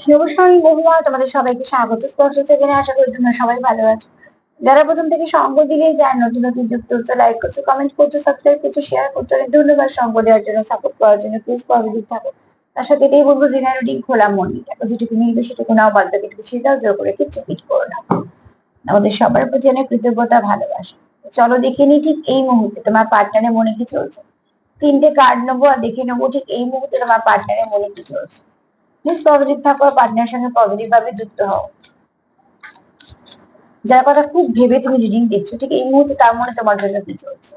নমস্কার, আমি মহুয়া। তোমাদের সবাইকে স্বাগত স্পর্শ সেখানে। আশা করি তোমরা সবাই ভালো আছো। যারা প্রথম থেকে সঙ্গ দিলে যারা নতুন নতুন যুক্ত হচ্ছে, লাইক করছো, কমেন্ট করছো, সাবস্ক্রাইব করছো, শেয়ার করছো, অনেক ধন্যবাদ সঙ্গ দেওয়ার জন্য, সাপোর্ট করার জন্য। প্লিজ পজিটিভ থাকো। তার সাথে এটাই বলবো, জেনারেল রিডিং খোলা মন নিয়ে থাকো। যেটুকু মিলবে সেটুকু নাও, বাদ বাকিটুকু সেটাও জোর করে কিচ্ছু পিট করো না। আমাদের সবার প্রতি অনেক কৃতজ্ঞতা, ভালোবাসা। চলো দেখে নি ঠিক এই মুহূর্তে তোমার পার্টনারের মনে কি চলছে। তিনটে কার্ড নেবো আর দেখে নেবো ঠিক এই মুহূর্তে তোমার পার্টনারের মনে কি চলছে। প্লিজ পজিটিভ থাকো, পার্টনারের সঙ্গে পজিটিভ ভাবে যুক্ত হও। যার কথা খুব ভেবে তুমি রিডিং দেখছো, ঠিক এই মুহূর্তে তার মনে তোমার জন্য কি চলছে।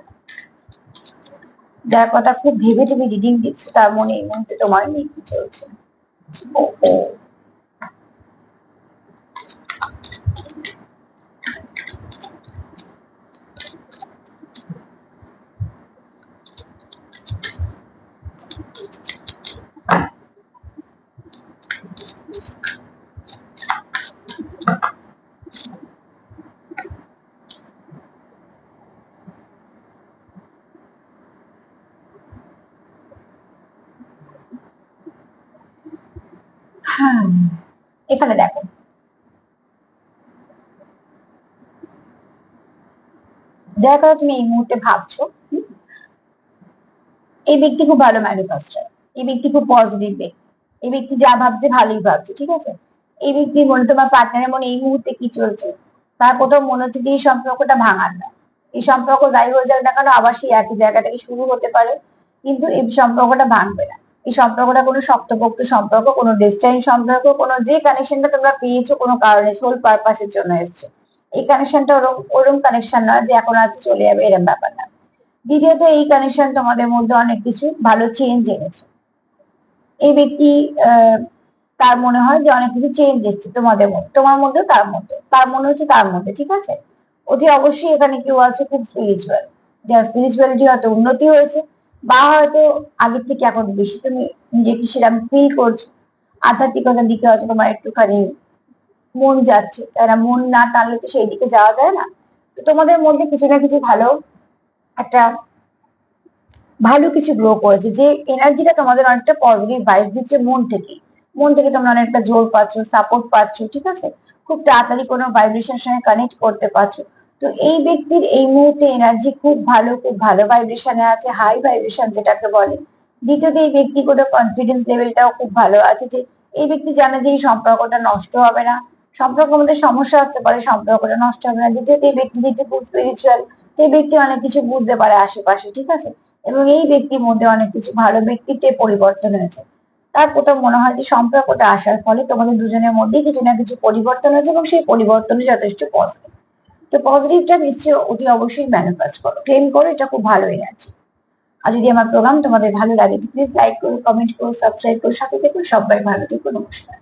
যার কথা খুব ভেবে তুমি রিডিং দেখছো, তার মনে এই মুহূর্তে তোমার নিয়ে কি চলছে। ও ও হ্যাঁ, এখানে দেখো, যার কথা তুমি এই মুহূর্তে ভাবছো, এই ব্যক্তি খুব ভালো ম্যানিফেস্টার। এই ব্যক্তি খুব পজিটিভ ব্যক্তি। এই ব্যক্তি যা ভাবছে ভালোই ভাবছে, ঠিক আছে। এই ব্যক্তির মনে, তোমার পার্টনারের মনে এই মুহূর্তে কি চলছে, তার কোথাও মনে হচ্ছে যে এই সম্পর্কটা ভাঙার না। এই সম্পর্ক যাই হয়ে যাক না কেন, আবার সেই একই জায়গা থেকে শুরু হতে পারে, কিন্তু এই সম্পর্কটা ভাঙবে না। এই সম্পর্কটা কোনো শক্তপোক্ত সম্পর্ক, কোনো ডেস্টাইন সম্পর্ক, কোনো যে কানেকশনটা তোমরা পেয়েছো কোনো কারণে সোল পারপাসের জন্য এসছে, এই কানেকশনটা ওরকম ওরকম কানেকশন নয় যে এখন আজ চলে যাবে, এরকম ব্যাপার না। দ্বিতীয়ত, এই কানেকশন তোমাদের মধ্যে অনেক কিছু ভালো চেঞ্জ এনেছে। এই ব্যক্তি আহ, তার মনে হয় যে অনেক কিছু চেঞ্জ এসছে তোমাদের মধ্যে, তোমার মধ্যে, তার মধ্যে, তার মনে হচ্ছে তার মধ্যে, ঠিক আছে। অতি অবশ্যই এখানে কেউ আছে খুব স্পিরিচুয়াল, যার স্পিরিচুয়ালিটি হয়তো উন্নতি হয়েছে, বা হয়তো আগের থেকে এখন বেশি তুমি নিজেকে সেরকম ফিল করছো। আধ্যাত্মিকতার দিকে হয়তো তোমার একটুখানি মন যাচ্ছে, তাই না? মন না টানলে তো সেই দিকে যাওয়া যায় না। তো তোমাদের মধ্যে কিছু না কিছু ভালো একটা ভালো কিছু গ্রো করেছে, যে এনার্জিটা তোমাদের অনেকটা পজিটিভ ভাইব দিচ্ছে মন থেকে। মন থেকে তোমরা অনেকটা জোর পাচ্ছ, সাপোর্ট পাচ্ছ, ঠিক আছে। খুব তাড়াতাড়ি কোনো ভাইব্রেশনের সঙ্গে কানেক্ট করতে পারছো। তো এই ব্যক্তির এই মুহূর্তে এনার্জি খুব ভালো, খুব ভালো ভাইব্রেশনে আছে, হাই ভাইব্রেশন যেটাকে বলে। দ্বিতীয়ত, এই ব্যক্তিগত কনফিডেন্স লেভেলটাও খুব ভালো আছে, যে এই ব্যক্তি জানে যে এই সম্পর্কটা নষ্ট হবে না। সম্পর্কের মধ্যে সমস্যা আসতে পারে, সম্পর্কটা নষ্ট হবে না। দ্বিতীয়ত, এই ব্যক্তি যেহেতু খুব স্পিরিচুয়াল, এই ব্যক্তি অনেক কিছু বুঝতে পারে আশেপাশে, ঠিক আছে। এবং এই ব্যক্তির মধ্যে অনেক কিছু ভালো ব্যক্তিত্বের পরিবর্তন হয়েছে। তার কোথাও মনে হয় যে সম্পর্কটা আসার ফলে তোমাদের দুজনের মধ্যে কিছু না কিছু পরিবর্তন হয়েছে, এবং সেই পরিবর্তনে যথেষ্ট পজিটিভ। তো পজিটিভটা নিশ্চয়ই অতি অবশ্যই ম্যানিফেস্ট করো, ক্লেম করো, এটা খুব ভালো এনার্জি। আর যদি আমার প্রোগ্রাম তোমাদের ভালো লাগে, প্লিজ লাইক করো, কমেন্ট করো, সাবস্ক্রাইব করো, সাথে থেকো। সবাই ভালো থেকো, নমস্কার।